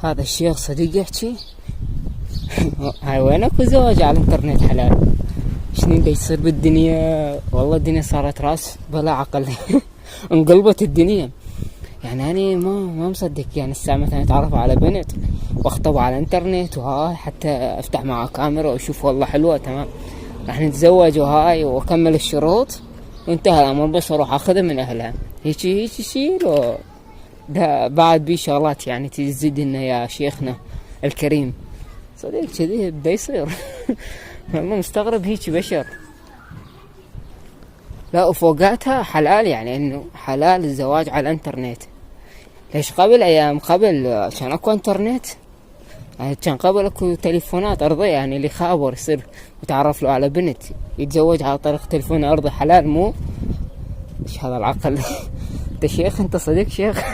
هذا الشيخ صديق يحكي هاي وينك وزواج على الانترنت حلال. شنو دا يصير بالدنيا؟ والله الدنيا صارت راس بلا عقل. انقلبت الدنيا. يعني أنا ما مصدق. يعني الساعة مثلا اتعرفوا على بنت واخطبوا على الانترنت وهاي، حتى افتح معها كاميرا واشوف والله حلوة تمام، راح نتزوج وهاي واكمل الشروط وانتهى الامر، بس اروح اخذها من اهلها. هيك يصير. ده بعد بيه شغلات يعني تزيد لنا يا شيخنا الكريم. صديق كذي بده يصير. والله مستغرب هيك بشر. لا وفوقاتها حلال، يعني انه حلال الزواج على الانترنت. ليش قبل ايام قبل كان اكو انترنت؟ يعني كان قبل اكو تليفونات ارضية، يعني اللي خابر يصير يتعرف له على بنت يتزوج على طريق تليفون ارضي حلال. مو ايش هذا العقل؟ انت شيخ، انت صديق شيخ.